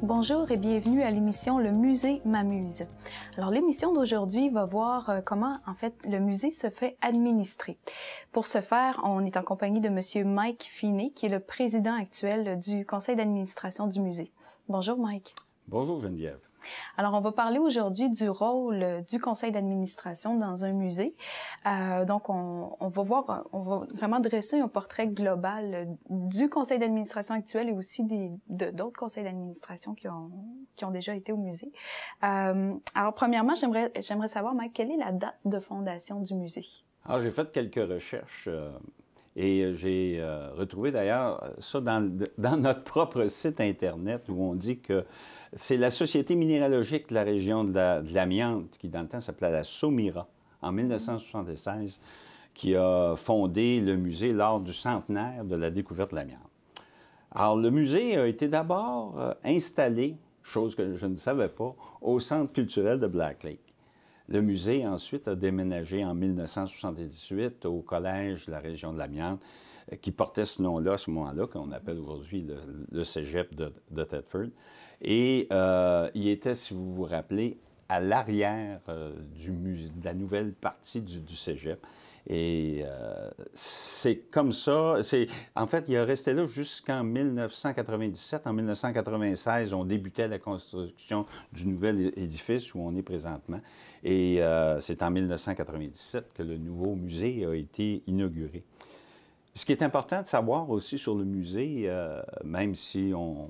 Bonjour et bienvenue à l'émission Le Musée m'amuse. Alors l'émission d'aujourd'hui va voir comment en fait le musée se fait administrer. Pour ce faire, on est en compagnie de monsieur Mike Finney qui est le président actuel du conseil d'administration du musée. Bonjour Mike. Bonjour Geneviève. Alors, on va parler aujourd'hui du rôle du conseil d'administration dans un musée. Donc, on va vraiment dresser un portrait global du conseil d'administration actuel et aussi d'autres conseils d'administration qui ont déjà été au musée. Alors, premièrement, j'aimerais savoir, Mike, quelle est la date de fondation du musée? Alors, j'ai fait quelques recherches et j'ai retrouvé d'ailleurs ça dans notre propre site Internet où on dit que c'est la Société minéralogique de la région de l'Amiante, qui dans le temps s'appelait la SOMIRA, en 1976, qui a fondé le musée lors du centenaire de la découverte de l'amiante. Alors, le musée a été d'abord installé, chose que je ne savais pas, au Centre culturel de Black Lake. Le musée, ensuite, a déménagé en 1978 au Collège de la région de l'Amiante, qui portait ce nom-là à ce moment-là, qu'on appelle aujourd'hui le Cégep de Thetford. Et il était, si vous vous rappelez, à l'arrière de la nouvelle partie du Cégep. Et c'est comme ça. En fait, il est resté là jusqu'en 1997. En 1996, on débutait la construction du nouvel édifice où on est présentement. Et c'est en 1997 que le nouveau musée a été inauguré. Ce qui est important de savoir aussi sur le musée, même si on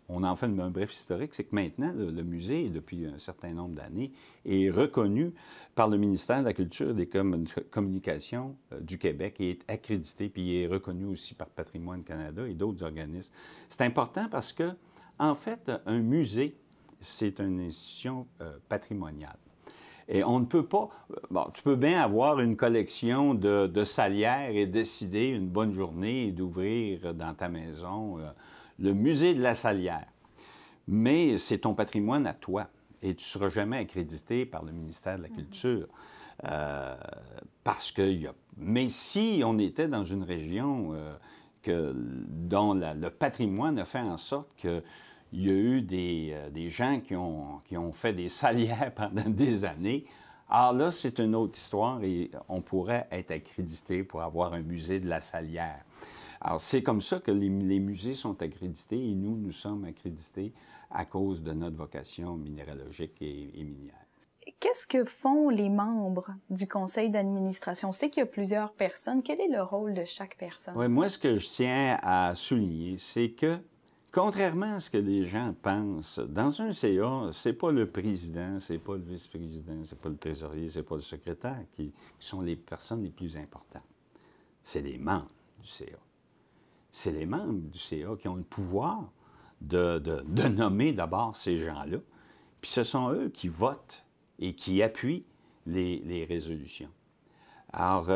en fait un bref historique, c'est que maintenant, le musée, depuis un certain nombre d'années, est reconnu par le ministère de la Culture et des Communications du Québec et est accrédité, puis il est reconnu aussi par Patrimoine Canada et d'autres organismes. C'est important parce que, en fait, un musée, c'est une institution patrimoniale. Et on ne peut pas... Bon, tu peux bien avoir une collection de salières et décider une bonne journée d'ouvrir dans ta maison le musée de la salière. Mais c'est ton patrimoine à toi et tu ne seras jamais accrédité par le ministère de la Culture. Parce que... Mais si on était dans une région dont le patrimoine a fait en sorte que il y a eu des gens qui ont fait des salières pendant des années. Alors là, c'est une autre histoire et on pourrait être accrédité pour avoir un musée de la salière. Alors, c'est comme ça que les musées sont accrédités et nous sommes accrédités à cause de notre vocation minéralogique et minière. Qu'est-ce que font les membres du conseil d'administration? On sait qu'il y a plusieurs personnes. Quel est le rôle de chaque personne? Oui, moi, ce que je tiens à souligner, c'est que contrairement à ce que les gens pensent, dans un CA, c'est pas le président, c'est pas le vice-président, c'est pas le trésorier, c'est pas le secrétaire qui sont les personnes les plus importantes. C'est les membres du CA. C'est les membres du CA qui ont le pouvoir de nommer d'abord ces gens-là. Puis ce sont eux qui votent et qui appuient les résolutions. Alors,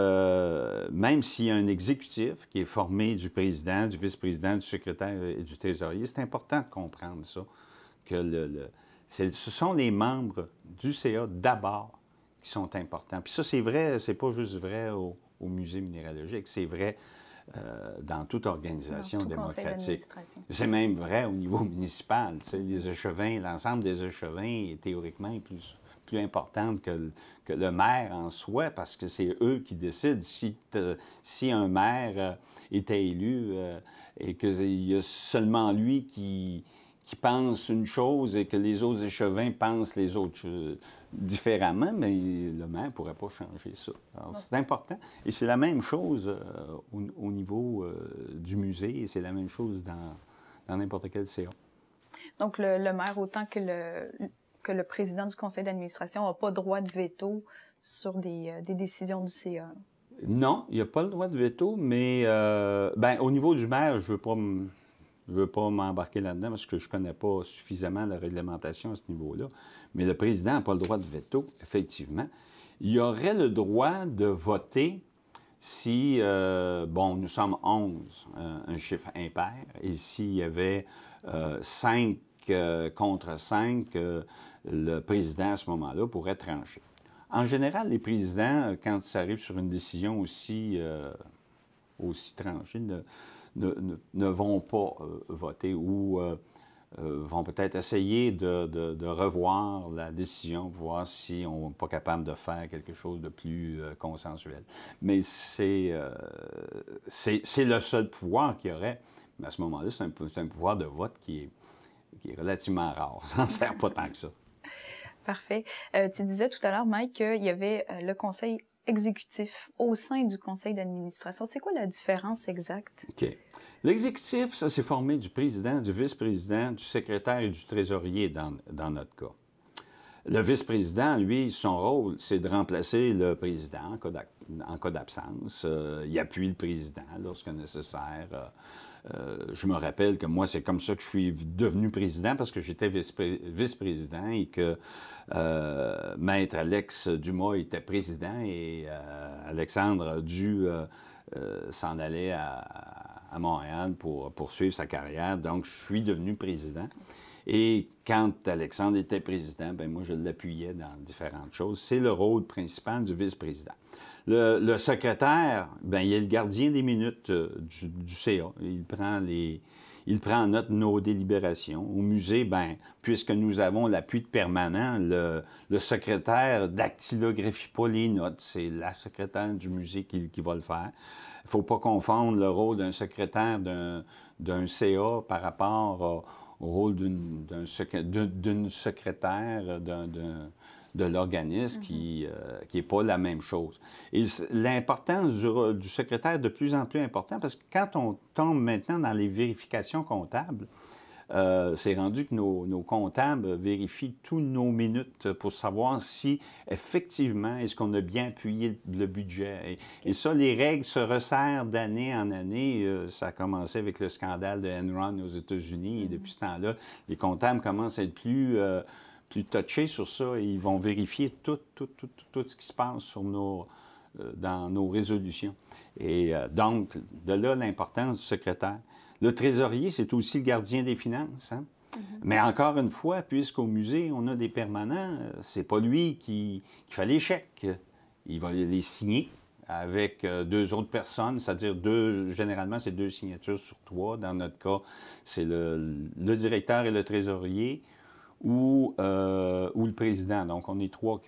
même s'il y a un exécutif qui est formé du président, du vice-président, du secrétaire et du trésorier, c'est important de comprendre ça, que ce sont les membres du CA d'abord qui sont importants. Puis ça, c'est vrai, c'est pas juste vrai au musée minéralogique, c'est vrai dans toute organisation démocratique. C'est même vrai au niveau municipal. Tu sais, les échevins, l'ensemble des échevins, théoriquement, est plus importante que le maire en soi, parce que c'est eux qui décident si un maire était élu et qu'il y a seulement lui qui pense une chose et que les autres échevins pensent les autres différemment, mais le maire ne pourrait pas changer ça. Alors, c'est important. Et c'est la même chose au niveau du musée et c'est la même chose dans n'importe quel CA. Donc, le maire, autant que le président du conseil d'administration n'a pas droit de veto sur des décisions du CA. Non, il n'y a pas le droit de veto, mais au niveau du maire, je ne veux pas m'embarquer là-dedans parce que je ne connais pas suffisamment la réglementation à ce niveau-là. Mais le président n'a pas le droit de veto, effectivement. Il aurait le droit de voter si, nous sommes 11, un chiffre impair, et s'il y avait 5 contre 5, le président, à ce moment-là, pourrait trancher. En général, les présidents, quand ça arrive sur une décision aussi tranchée, ne vont pas voter ou vont peut-être essayer de revoir la décision pour voir si on n'est pas capable de faire quelque chose de plus consensuel. Mais c'est le seul pouvoir qu'il y aurait. Mais à ce moment-là, c'est un pouvoir de vote qui est relativement rare. Ça n'en sert pas tant que ça. Parfait. Tu disais tout à l'heure, Mike, qu'il y avait le conseil exécutif au sein du conseil d'administration. C'est quoi la différence exacte? OK. L'exécutif, ça s'est formé du président, du vice-président, du secrétaire et du trésorier dans notre cas. Le vice-président, lui, son rôle, c'est de remplacer le président en cas d'absence. Il appuie le président lorsque nécessaire. Je me rappelle que moi, c'est comme ça que je suis devenu président parce que j'étais vice-président et que Maître Alex Dumas était président et Alexandre a dû s'en aller à Montréal pour poursuivre sa carrière. Donc, je suis devenu président. Et quand Alexandre était président, bien, moi, je l'appuyais dans différentes choses. C'est le rôle principal du vice-président. Le secrétaire, bien, il est le gardien des minutes du CA. Il prend en note nos délibérations. Au musée, bien, puisque nous avons l'appui de permanent, le secrétaire dactylographie pas les notes. C'est la secrétaire du musée qui va le faire. Il ne faut pas confondre le rôle d'un secrétaire d'un CA par rapport au rôle d'une secrétaire de l'organisme qui n'est pas la même chose. Et l'importance du secrétaire est de plus en plus importante parce que quand on tombe maintenant dans les vérifications comptables, c'est rendu que nos comptables vérifient tous nos minutes pour savoir si, effectivement, est-ce qu'on a bien appuyé le budget. Et ça, les règles se resserrent d'année en année. Ça a commencé avec le scandale de Enron aux États-Unis. Et depuis ce temps-là, les comptables commencent à être plus touchés sur ça. Et ils vont vérifier tout ce qui se passe dans nos résolutions. Et donc, de là, l'importance du secrétaire. Le trésorier, c'est aussi le gardien des finances. Hein? Mais encore une fois, puisqu'au musée, on a des permanents, c'est pas lui qui fait les chèques. Il va les signer avec deux autres personnes, c'est-à-dire généralement, c'est 2 signatures sur 3. Dans notre cas, c'est le directeur et le trésorier ou le président. Donc, on est 3,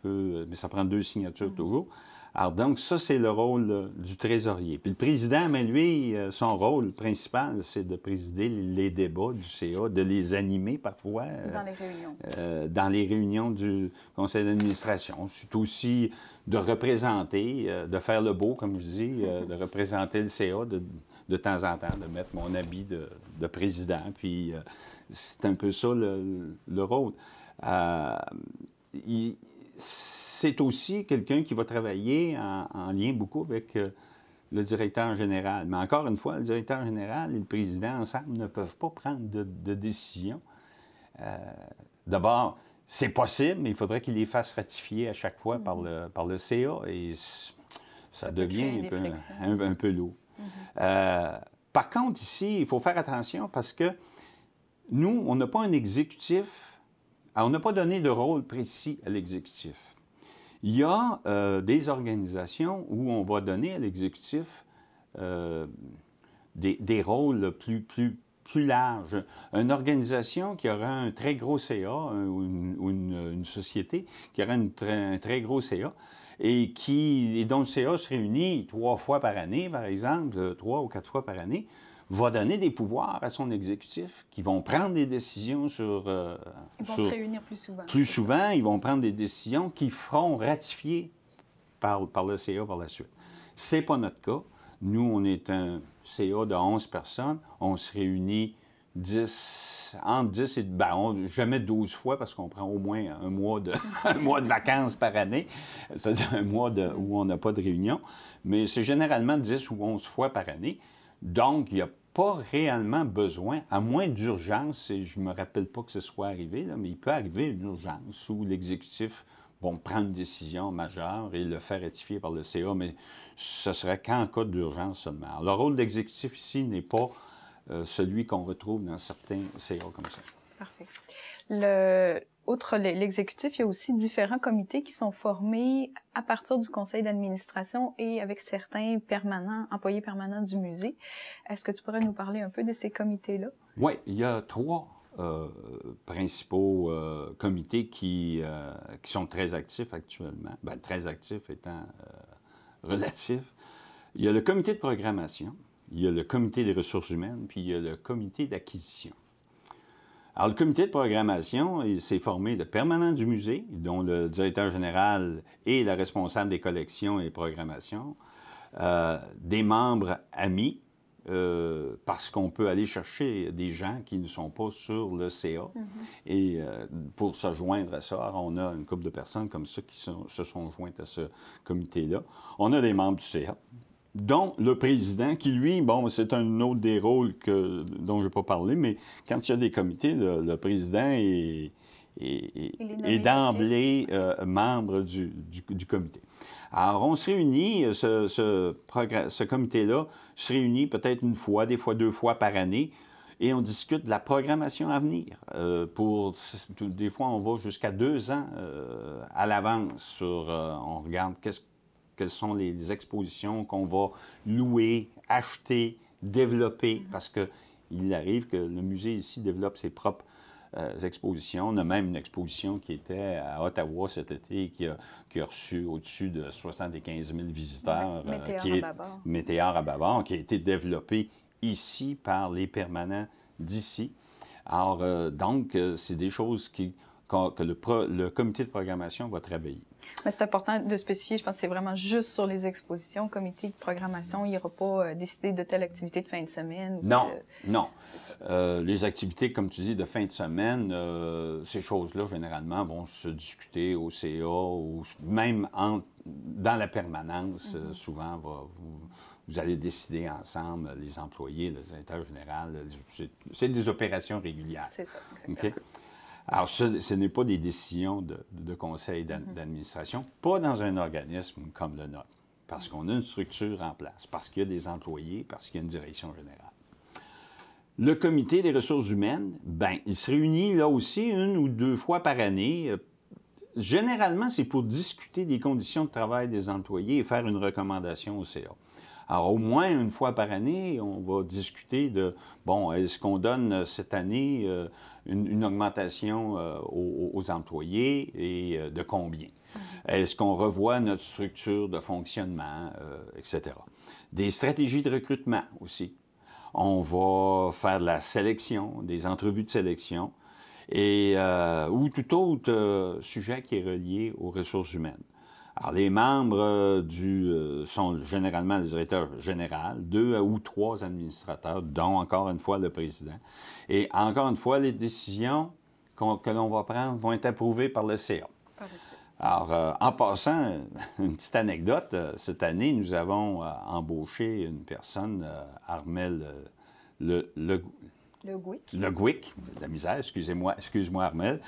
mais ça prend 2 signatures toujours. Alors, donc, ça, c'est le rôle du trésorier. Puis le président, mais lui, son rôle principal, c'est de présider les débats du CA, de les animer parfois. Dans les réunions. Dans les réunions du conseil d'administration. C'est aussi de représenter, de faire le beau, comme je dis, de représenter le CA de temps en temps, de mettre mon habit de président. Puis c'est un peu ça le rôle. C'est aussi quelqu'un qui va travailler en lien beaucoup avec le directeur général. Mais encore une fois, le directeur général et le président, ensemble, ne peuvent pas prendre de décision. D'abord, c'est possible, mais il faudrait qu'ils les fassent ratifier à chaque fois par le CA et ça devient un peu lourd. Par contre, ici, il faut faire attention parce que nous, on n'a pas un exécutif, on n'a pas donné de rôle précis à l'exécutif. Il y a des organisations où on va donner à l'exécutif des rôles plus larges. Une organisation qui aura un très gros CA ou une société qui aura un très gros CA et dont le CA se réunit 3 fois par année, par exemple, 3 ou 4 fois par année, va donner des pouvoirs à son exécutif qui vont prendre des décisions sur... Ils vont se réunir plus souvent. Plus souvent, ils vont prendre des décisions qui feront ratifier par le CA par la suite. Ce n'est pas notre cas. Nous, on est un CA de 11 personnes. On se réunit entre 10 et... jamais 12 fois parce qu'on prend au moins un mois de vacances par année, c'est-à-dire un mois où on n'a pas de réunion. Mais c'est généralement 10 ou 11 fois par année. Donc, il n'y a pas réellement besoin, à moins d'urgence, et je ne me rappelle pas que ce soit arrivé, là, mais il peut arriver une urgence où l'exécutif va prendre une décision majeure et le faire ratifier par le CA, mais ce serait qu'en cas d'urgence seulement. Alors, le rôle de l'exécutif ici n'est pas celui qu'on retrouve dans certains CA comme ça. Parfait. outre l'exécutif, il y a aussi différents comités qui sont formés à partir du conseil d'administration et avec certains employés permanents du musée. Est-ce que tu pourrais nous parler un peu de ces comités-là? Oui, il y a trois principaux comités qui sont très actifs actuellement. Bien, très actifs étant relatif. Il y a le comité de programmation, il y a le comité des ressources humaines, puis il y a le comité d'acquisition. Alors, le comité de programmation, il s'est formé de permanents du musée, dont le directeur général et la responsable des collections et programmation, des membres amis, parce qu'on peut aller chercher des gens qui ne sont pas sur le CA. Et pour se joindre à ça, on a une couple de personnes comme ça qui se sont jointes à ce comité-là. On a des membres du CA, dont le président, qui lui, bon, c'est un autre des rôles dont je ne vais pas parler, mais quand il y a des comités, le président est d'emblée membre du comité. Alors, on se réunit, ce comité-là se réunit peut-être une fois, des fois 2 fois par année, et on discute de la programmation à venir. Des fois, on va jusqu'à 2 ans à l'avance on regarde quelles sont les expositions qu'on va louer, acheter, développer, parce qu'il arrive que le musée ici développe ses propres expositions. On a même une exposition qui était à Ottawa cet été qui a reçu au-dessus de 75 000 visiteurs. Météor à Bavard, qui a été développée ici par les permanents d'ici. Alors, donc, c'est des choses que le comité de programmation va travailler. Mais c'est important de spécifier, je pense que c'est vraiment juste sur les expositions, comité de programmation, il n'y aura pas décidé de telle activité de fin de semaine. Non. Les activités, comme tu dis, de fin de semaine, ces choses-là, ggénéralement, vont se discuter au CA ou même dans la permanence. Souvent, vous allez décider ensemble, les employés, le directeur général. C'est des opérations régulières. C'est ça, exactement. Okay? Alors, ce n'est pas des décisions de conseil d'administration, pas dans un organisme comme le nôtre, parce qu'on a une structure en place, parce qu'il y a des employés, parce qu'il y a une direction générale. Le comité des ressources humaines, bien, il se réunit là aussi 1 ou 2 fois par année. Généralement, c'est pour discuter des conditions de travail des employés et faire une recommandation au CA. Alors, au moins 1 fois par année, on va discuter de, bon, est-ce qu'on donne cette année une augmentation aux employés et de combien? Est-ce qu'on revoit notre structure de fonctionnement, etc. Des stratégies de recrutement aussi. On va faire de la sélection, des entrevues de sélection ou tout autre sujet qui est relié aux ressources humaines. Alors, les membres sont généralement le directeur général, 2 ou 3 administrateurs, dont encore une fois le président. Et encore une fois, les décisions que l'on va prendre vont être approuvées par le CA. Alors, en passant, une petite anecdote, cette année, nous avons embauché une personne, Armel Le Gouic, la misère, excuse-moi Armel.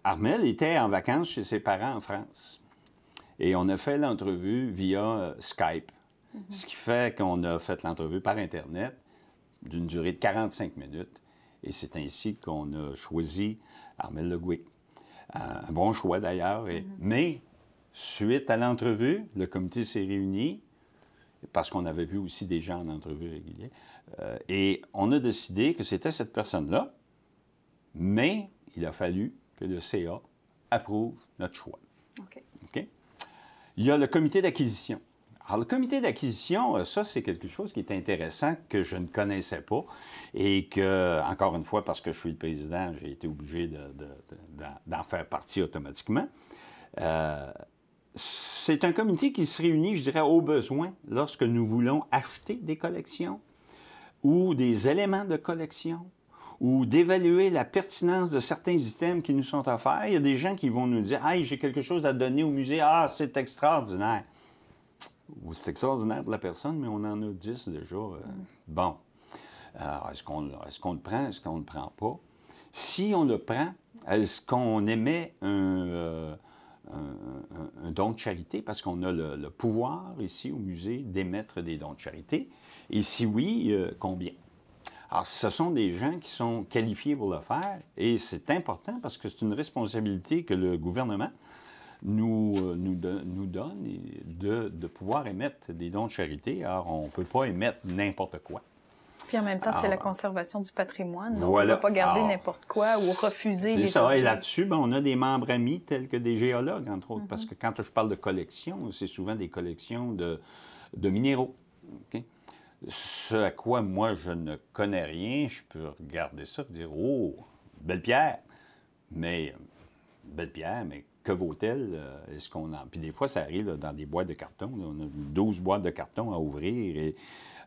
Armel était en vacances chez ses parents en France. Et on a fait l'entrevue via Skype, ce qui fait qu'on a fait l'entrevue par Internet d'une durée de 45 minutes. Et c'est ainsi qu'on a choisi Armel Le Gouic. Un bon choix d'ailleurs. Mais, suite à l'entrevue, le comité s'est réuni, parce qu'on avait vu aussi des gens en entrevue régulière, et on a décidé que c'était cette personne-là, mais il a fallu que le CA approuve notre choix. OK. Il y a le comité d'acquisition. Alors, le comité d'acquisition, ça, c'est quelque chose qui est intéressant, que je ne connaissais pas, et que, encore une fois, parce que je suis le président, j'ai été obligé d'en faire partie automatiquement. C'est un comité qui se réunit, je dirais, au besoin, lorsque nous voulons acheter des collections ou des éléments de collection, ou d'évaluer la pertinence de certains items qui nous sont offerts. Il y a des gens qui vont nous dire « Hey, j'ai quelque chose à donner au musée. Ah, c'est extraordinaire. » C'est extraordinaire pour la personne, mais on en a 10 déjà. Bon. Alors, est-ce qu'on le prend? Est-ce qu'on ne le prend pas? Si on le prend, est-ce qu'on émet un don de charité? Parce qu'on a le pouvoir ici au musée d'émettre des dons de charité. Et si oui, combien? Alors, ce sont des gens qui sont qualifiés pour le faire et c'est important parce que c'est une responsabilité que le gouvernement nous donne de pouvoir émettre des dons de charité. Alors, on ne peut pas émettre n'importe quoi. Puis en même temps, c'est la conservation du patrimoine. Donc, voilà. On ne peut pas garder n'importe quoi ou refuser des ça. objets. Et là-dessus, ben, on a des membres amis tels que des géologues, entre autres, parce que quand je parle de collection, c'est souvent des collections de minéraux. Okay? Ce à quoi moi, je ne connais rien, je peux regarder ça et dire « Oh, belle pierre! » Mais, belle pierre, mais que vaut-elle? Est-ce qu'on en... Puis des fois, ça arrive là, dans des boîtes de carton. Là, on a 12 boîtes de carton à ouvrir. Et...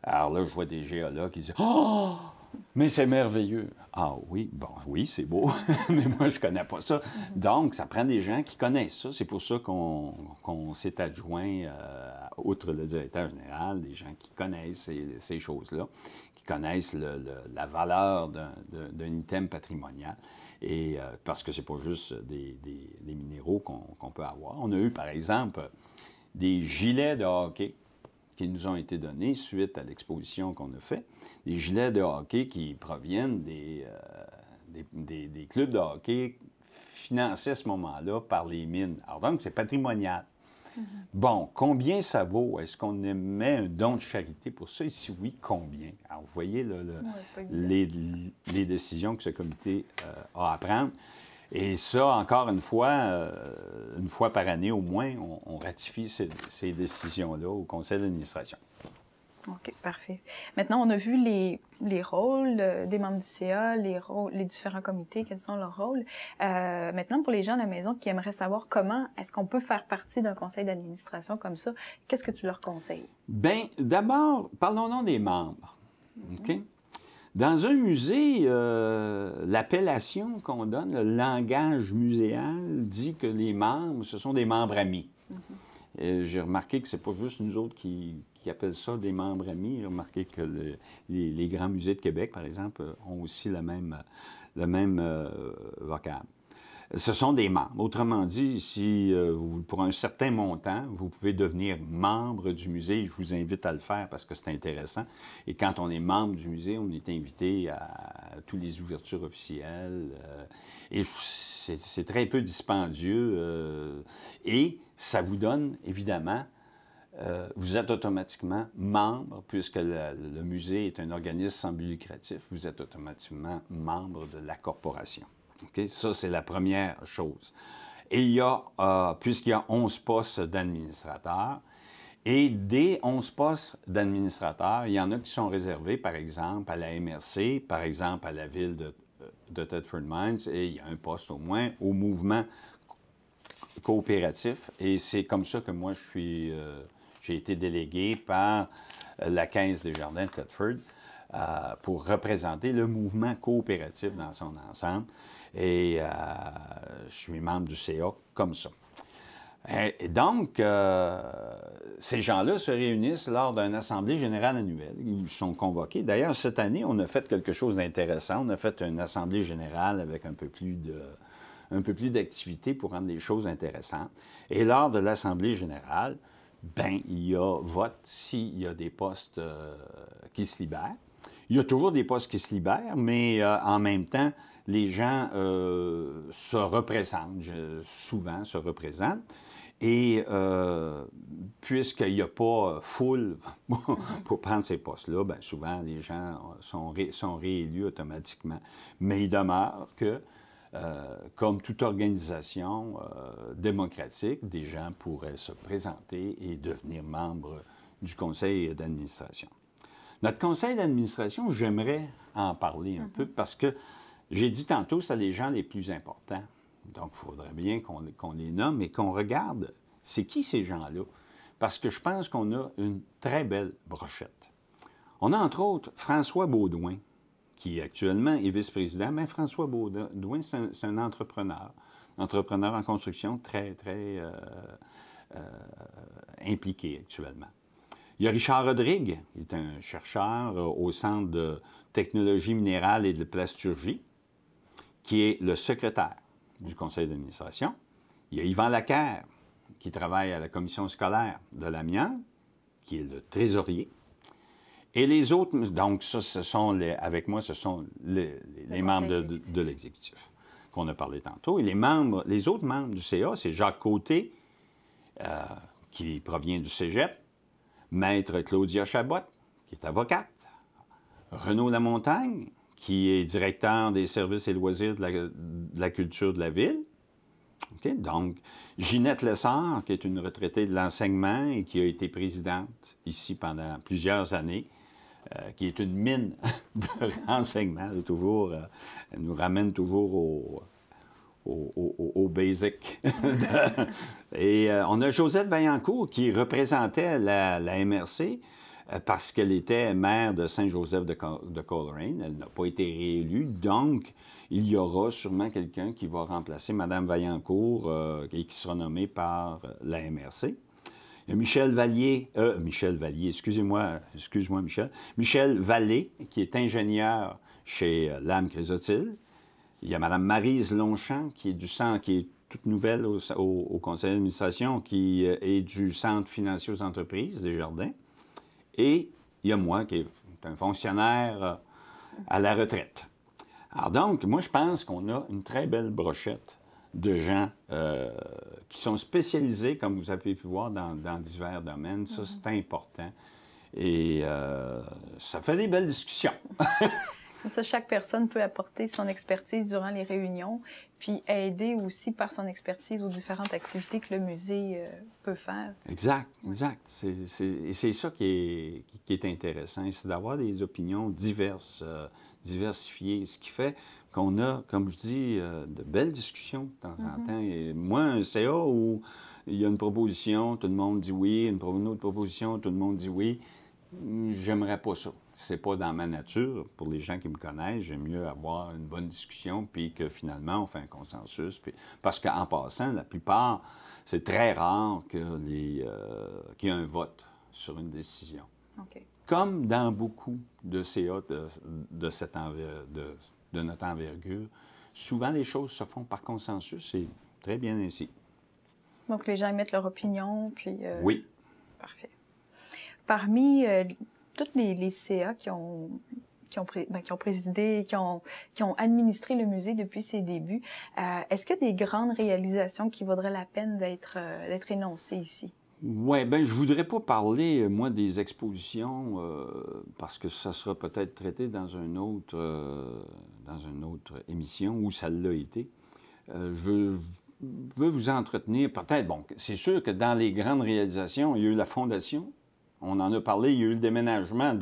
Alors là, je vois des géologues qui disent « Oh! Mais c'est merveilleux! » Ah oui, bon, oui, c'est beau, mais moi, je connais pas ça. Donc, ça prend des gens qui connaissent ça. C'est pour ça qu'on s'est adjoint, outre le directeur général, des gens qui connaissent ces choses-là, qui connaissent la valeur d'un item patrimonial. Et parce que c'est pas juste des minéraux qu'on peut avoir. On a eu, par exemple, des gilets de hockey qui nous ont été donnés suite à l'exposition qu'on a fait. Des gilets de hockey qui proviennent des clubs de hockey financés à ce moment-là par les mines. Alors donc, c'est patrimonial. Bon, combien ça vaut? Est-ce qu'on émet un don de charité pour ça? Et si oui, combien? Alors, vous voyez là, les décisions que ce comité a à prendre. Et ça, encore une fois par année au moins, on ratifie ces décisions-là au conseil d'administration. OK, parfait. Maintenant, on a vu les rôles des membres du CA, les différents comités, quels sont leurs rôles. Maintenant, pour les gens à la maison qui aimeraient savoir comment est-ce qu'on peut faire partie d'un conseil d'administration comme ça, qu'est-ce que tu leur conseilles? Bien, d'abord, parlons des membres. OK? Dans un musée, l'appellation qu'on donne, le langage muséal, dit que les membres, ce sont des membres amis. J'ai remarqué que c'est pas juste nous autres qui appellent ça des membres amis. J'ai remarqué que les grands musées de Québec, par exemple, ont aussi le même vocable. Ce sont des membres. Autrement dit, si pour un certain montant, vous pouvez devenir membre du musée. Je vous invite à le faire parce que c'est intéressant. Et quand on est membre du musée, on est invité à toutes les ouvertures officielles. Et c'est très peu dispendieux. Et ça vous donne, évidemment, vous êtes automatiquement membre, puisque le musée est un organisme sans but lucratif, vous êtes automatiquement membre de la corporation. Okay? Ça, c'est la première chose. Et il y a, puisqu'il y a 11 postes d'administrateurs, et des 11 postes d'administrateurs, il y en a qui sont réservés, par exemple, à la MRC, par exemple, à la ville de Thetford Mines, et il y a un poste au moins au mouvement coopératif. Et c'est comme ça que moi, j'ai été délégué par la Caisse des Jardins de Thetford pour représenter le mouvement coopératif dans son ensemble. Et je suis membre du CA comme ça. Et donc, ces gens-là se réunissent lors d'une assemblée générale annuelle. Ils sont convoqués. D'ailleurs, cette année, on a fait quelque chose d'intéressant. On a fait une assemblée générale avec un peu plus d'activité pour rendre les choses intéressantes. Et lors de l'assemblée générale, ben, il y a vote s'il y a des postes qui se libèrent. Il y a toujours des postes qui se libèrent, mais en même temps, les gens se représentent, souvent se représentent. Et puisqu'il n'y a pas foule pour prendre ces postes-là, bien souvent les gens sont réélus automatiquement. Mais il demeure que, comme toute organisation démocratique, des gens pourraient se présenter et devenir membres du conseil d'administration. Notre conseil d'administration, j'aimerais en parler un peu parce que j'ai dit tantôt, c'est les gens les plus importants. Donc, il faudrait bien qu'on les nomme et qu'on regarde c'est qui ces gens-là. Parce que je pense qu'on a une très belle brochette. On a entre autres François Baudouin, qui actuellement est vice-président. Mais François Baudouin, c'est un entrepreneur en construction très, très impliqué actuellement. Il y a Richard Rodrigue, qui est un chercheur au Centre de technologie minérale et de plasturgie, qui est le secrétaire du conseil d'administration. Il y a Yvan Laquerre, qui travaille à la commission scolaire de l'Amiens, qui est le trésorier. Et les autres, donc ça, avec moi, ce sont les membres de l'exécutif qu'on a parlé tantôt. Et les autres membres du CA, c'est Jacques Côté, qui provient du Cégep, Maître Claudia Chabot, qui est avocate, Renaud Lamontagne, qui est directeur des services et loisirs de la culture de la ville. Okay? Donc, Ginette Lessard, qui est une retraitée de l'enseignement et qui a été présidente ici pendant plusieurs années, qui est une mine de renseignements, elle nous ramène toujours au basic. Et on a Josette Vaillancourt qui représentait la MRC parce qu'elle était maire de Saint-Joseph de Coleraine. Elle n'a pas été réélue, donc il y aura sûrement quelqu'un qui va remplacer Mme Vaillancourt et qui sera nommé par la MRC. Il y a Michel Vallée, excuse-moi Michel. Michel Vallée, qui est ingénieur chez Lame Chrysotile. Il y a Mme Maryse Longchamp, qui est toute nouvelle au conseil d'administration, qui est du Centre financier aux entreprises, Desjardins. Et il y a moi, qui est un fonctionnaire à la retraite. Alors donc, moi, je pense qu'on a une très belle brochette de gens qui sont spécialisés, comme vous avez pu voir, dans divers domaines. Ça, c'est important. Et ça fait des belles discussions. Ça, chaque personne peut apporter son expertise durant les réunions, puis aider aussi par son expertise aux différentes activités que le musée peut faire. Exact. C'est ça qui est intéressant, c'est d'avoir des opinions diverses, diversifiées, ce qui fait qu'on a, comme je dis, de belles discussions de temps en temps. Et moi, un CA où il y a une proposition, tout le monde dit oui, une autre proposition, tout le monde dit oui, j'aimerais pas ça. C'est pas dans ma nature. Pour les gens qui me connaissent, j'aime mieux avoir une bonne discussion, puis que finalement, on fait un consensus. Parce qu'en passant, la plupart, c'est très rare qu'il y ait un vote sur une décision. Okay. Comme dans beaucoup de CA de notre envergure, souvent les choses se font par consensus. C'est très bien ainsi. Donc, les gens émettent leur opinion, puis... Oui. Parfait. Parmi toutes les CA qui ont présidé, qui ont administré le musée depuis ses débuts, est-ce qu'il y a des grandes réalisations qui vaudraient la peine d'être énoncées ici? Oui, bien, je voudrais pas parler, moi, des expositions, parce que ça sera peut-être traité dans une autre émission où ça l'a été. Je veux vous entretenir, peut-être, bon, c'est sûr que dans les grandes réalisations, il y a eu la fondation. On en a parlé, il y a eu le déménagement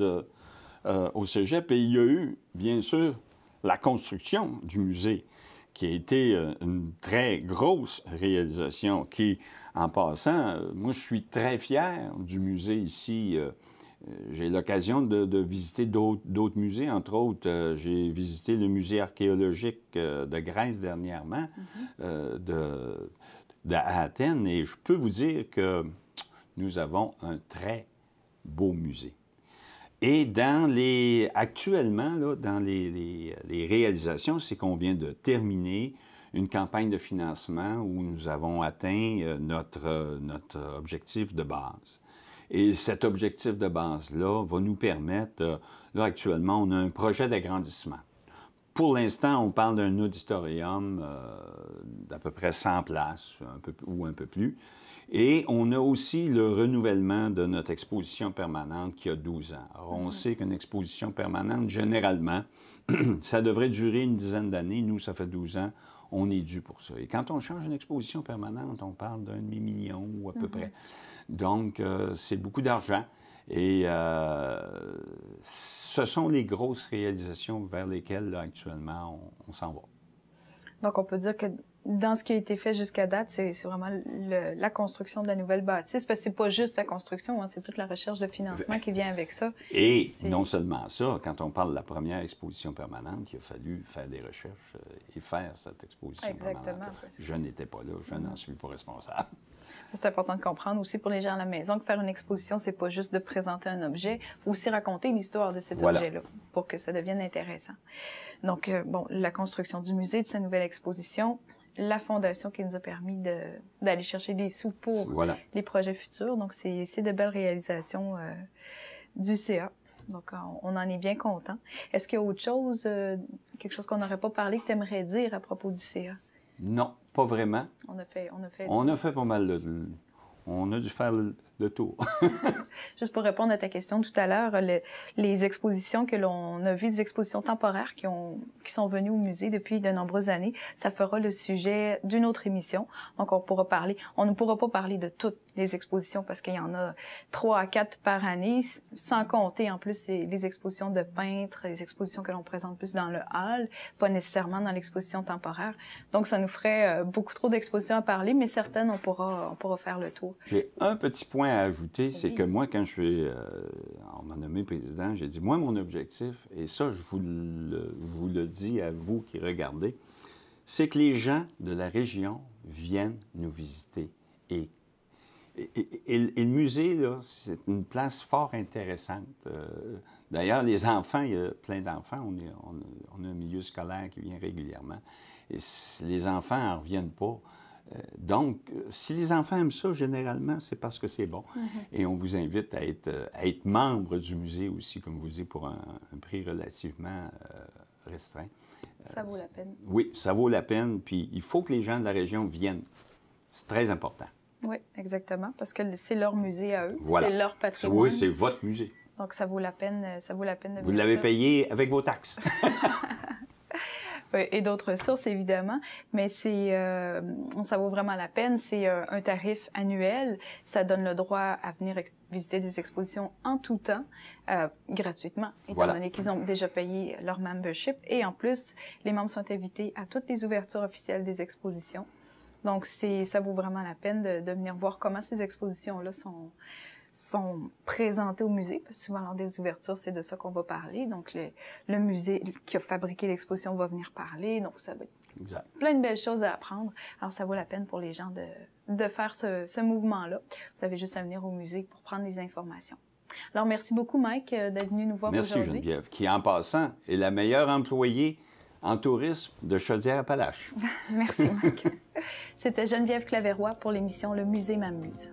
au Cégep et il y a eu, bien sûr, la construction du musée, qui a été une très grosse réalisation qui, en passant, moi, je suis très fier du musée ici. J'ai l'occasion de visiter d'autres musées. Entre autres, j'ai visité le musée archéologique de Grèce dernièrement, à Athènes, et je peux vous dire que nous avons un très beau musée. Et actuellement, là, dans les réalisations, c'est qu'on vient de terminer une campagne de financement où nous avons atteint notre objectif de base. Et cet objectif de base-là va nous permettre, là actuellement, on a un projet d'agrandissement. Pour l'instant, on parle d'un auditorium d'à peu près 100 places, ou un peu plus. Et on a aussi le renouvellement de notre exposition permanente qui a 12 ans. Alors, on sait qu'une exposition permanente, généralement, ça devrait durer une dizaine d'années. Nous, ça fait 12 ans, on est dû pour ça. Et quand on change une exposition permanente, on parle d'1 demi-million ou à peu près. Donc, c'est beaucoup d'argent. Et ce sont les grosses réalisations vers lesquelles, là, actuellement, on s'en va. Donc, on peut dire que dans ce qui a été fait jusqu'à date, c'est vraiment la construction de la nouvelle bâtisse, parce que c'est pas juste la construction, hein, c'est toute la recherche de financement qui vient avec ça. Et non seulement ça, quand on parle de la première exposition permanente, il a fallu faire des recherches et faire cette exposition permanente. Je n'étais pas là, je n'en suis pas responsable. C'est important de comprendre aussi pour les gens à la maison que faire une exposition, c'est pas juste de présenter un objet, il faut aussi raconter l'histoire de cet objet-là pour que ça devienne intéressant. Donc, bon, la construction du musée, de sa nouvelle exposition, la fondation qui nous a permis d'aller chercher des sous pour les projets futurs. Donc, c'est de belles réalisations du CA. Donc, on en est bien content. Est-ce qu'il y a autre chose, quelque chose qu'on n'aurait pas parlé que tu aimerais dire à propos du CA? Non, pas vraiment. On a fait pas mal on a dû faire le tour. Juste pour répondre à ta question tout à l'heure, les expositions que l'on a vues, des expositions temporaires qui sont venues au musée depuis de nombreuses années, ça fera le sujet d'une autre émission. Donc, on ne pourra pas parler de toutes les expositions parce qu'il y en a 3 à 4 par année, sans compter en plus les expositions de peintres, les expositions que l'on présente plus dans le hall, pas nécessairement dans l'exposition temporaire. Donc, ça nous ferait beaucoup trop d'expositions à parler, mais certaines, on pourra faire le tour. J'ai un petit point à ajouter, c'est que moi, quand on m'a nommé président, j'ai dit, moi, mon objectif, et ça, je vous le dis à vous qui regardez, c'est que les gens de la région viennent nous visiter. Et le musée, là, c'est une place fort intéressante. D'ailleurs, les enfants, il y a plein d'enfants. On a un milieu scolaire qui vient régulièrement. Et les enfants n'en reviennent pas. Donc, si les enfants aiment ça, généralement, c'est parce que c'est bon. Et on vous invite à être membre du musée aussi, comme vous dites, pour un prix relativement restreint. Ça vaut la peine. Oui, ça vaut la peine. Puis, il faut que les gens de la région viennent. C'est très important. Oui, exactement, parce que c'est leur musée à eux, voilà. C'est leur patrimoine. Oui, c'est votre musée. Donc, ça vaut la peine de venir. Vous l'avez payé avec vos taxes. Et d'autres sources, évidemment, mais ça vaut vraiment la peine. C'est un tarif annuel. Ça donne le droit à venir visiter des expositions en tout temps, gratuitement, étant donné qu'ils ont déjà payé leur membership. Et en plus, les membres sont invités à toutes les ouvertures officielles des expositions. Donc, ça vaut vraiment la peine de venir voir comment ces expositions-là sont présentées au musée, parce que souvent, lors des ouvertures, c'est de ça qu'on va parler. Donc, le musée qui a fabriqué l'exposition va venir parler. Donc, ça va être plein de belles choses à apprendre. Alors, ça vaut la peine pour les gens de faire ce mouvement-là. Vous avez juste à venir au musée pour prendre des informations. Alors, merci beaucoup, Mike, d'être venu nous voir aujourd'hui. Merci, Geneviève, qui, en passant, est la meilleure employée en tourisme de Chaudière-Appalaches. Merci, Mike. C'était Geneviève Claveroy pour l'émission Le Musée m'amuse.